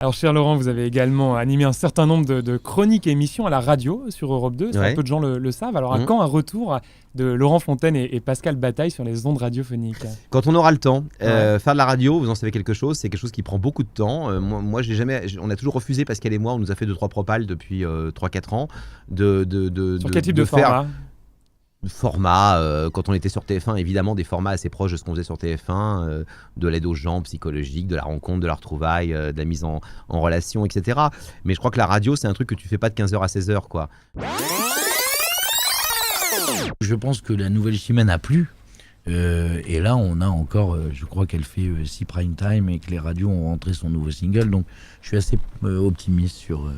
Alors, cher Laurent, vous avez également animé un certain nombre de chroniques et émissions à la radio sur Europe 2. Ouais. Peu de gens le savent. Alors, à quand un retour de Laurent Fontaine et Pascal Bataille sur les ondes radiophoniques? Quand on aura le temps, Ouais. faire de la radio, vous en savez quelque chose, c'est quelque chose qui prend beaucoup de temps. Moi on a toujours refusé, Pascal et moi, on nous a fait 2-3 propales depuis 3-4 ans. Sur quel type de format? Format, quand on était sur TF1, évidemment des formats assez proches de ce qu'on faisait sur TF1, de l'aide aux gens psychologiques, de la rencontre, de la retrouvaille, de la mise en relation, etc. Mais je crois que la radio, c'est un truc que tu fais pas de 15h à 16h, quoi. Je pense que la nouvelle Chimène a plu. Et là, on a encore, je crois qu'elle fait 6 prime time et que les radios ont rentré son nouveau single. Donc, je suis assez optimiste sur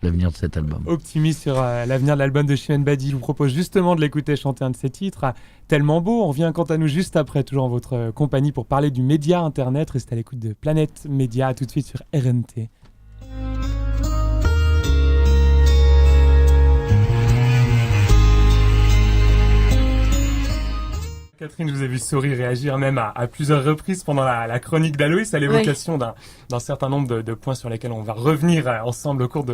l'avenir de cet album. Optimiste sur l'avenir de l'album de Chimène Badi. Je vous propose justement de l'écouter chanter un de ses titres, Tellement beau. On revient quant à nous juste après, toujours en votre compagnie, pour parler du média Internet. Restez à l'écoute de Planète Média. À tout de suite sur RNT. Catherine, je vous ai vu sourire, réagir même à plusieurs reprises pendant la chronique d'Aloïs à l'évocation d'un certain nombre de points sur lesquels on va revenir ensemble au cours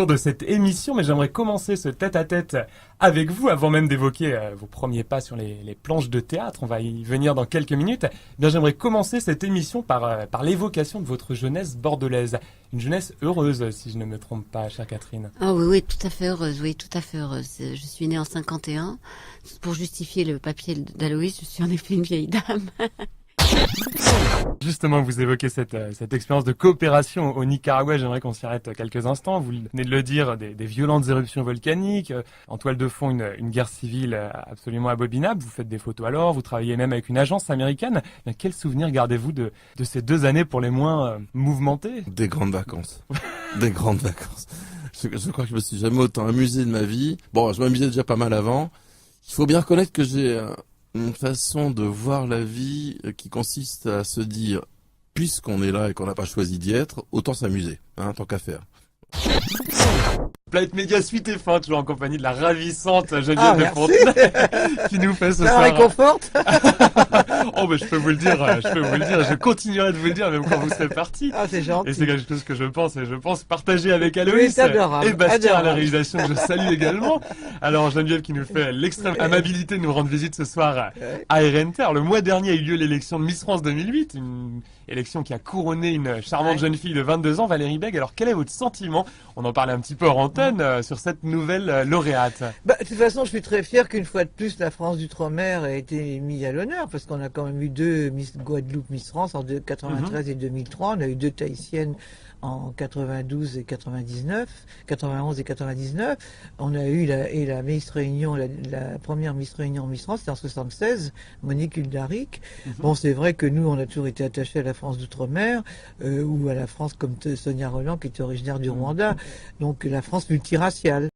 de cette émission. Mais j'aimerais commencer ce tête-à-tête avec vous, avant même d'évoquer vos premiers pas sur les planches de théâtre. On va y venir dans quelques minutes. Bien, j'aimerais commencer cette émission par l'évocation de votre jeunesse bordelaise. Une jeunesse heureuse, si je ne me trompe pas, chère Catherine. Ah oui, tout à fait heureuse, oui, tout à fait heureuse. Je suis née en 51. Pour justifier le papier d'Aloïs, je suis en effet une vieille dame. Justement, vous évoquez cette expérience de coopération au Nicaragua. J'aimerais qu'on s'y arrête quelques instants. Vous venez de le dire, des violentes éruptions volcaniques, en toile de fond une guerre civile absolument abominable. Vous faites des photos alors, vous travaillez même avec une agence américaine. Mais quel souvenir gardez-vous de ces 2 années pour les moins mouvementées? Des grandes vacances. Des grandes vacances. Je crois que je me suis jamais autant amusé de ma vie. Bon, je m'amusais déjà pas mal avant. Il faut bien reconnaître que j'ai une façon de voir la vie qui consiste à se dire, puisqu'on est là et qu'on n'a pas choisi d'y être, autant s'amuser, tant qu'à faire. Planète Média suite et fin, toujours en compagnie de la ravissante Geneviève de Fontenay, qui nous fait ce Ça soir. réconforte. Oh, mais je peux vous le dire, je continuerai de vous le dire même quand vous serez parti. Ah, c'est gentil. Et c'est quelque chose que je pense partager avec Aloïs Oui, c'est adorable, et Bastien à la adorable. réalisation que je salue également. Alors Geneviève qui nous fait l'extrême amabilité de nous rendre visite ce soir à RNT. Alors le mois dernier a eu lieu l'élection de Miss France 2008, une élection qui a couronné une charmante jeune fille de 22 ans, Valérie Bègue. Alors quel est votre sentiment? On en parlait un petit peu hors antenne sur cette nouvelle lauréate. Bah, de toute façon, je suis très fier qu'une fois de plus, la France d'outre-mer ait été mise à l'honneur, parce qu'on a quand même eu 2 Miss Guadeloupe, Miss France en 93 et 2003. On a eu 2 Tahitiennes en 92 et 99, 91 et 99. On a eu la Miss Réunion, la première Miss Réunion Miss France, c'était en 76, Monique Uldaric. Bon, c'est vrai que nous, on a toujours été attachés à la France d'outre-mer, ou à la France comme Sonia Roland, qui est originaire du Rwanda. Donc, la France multiraciale.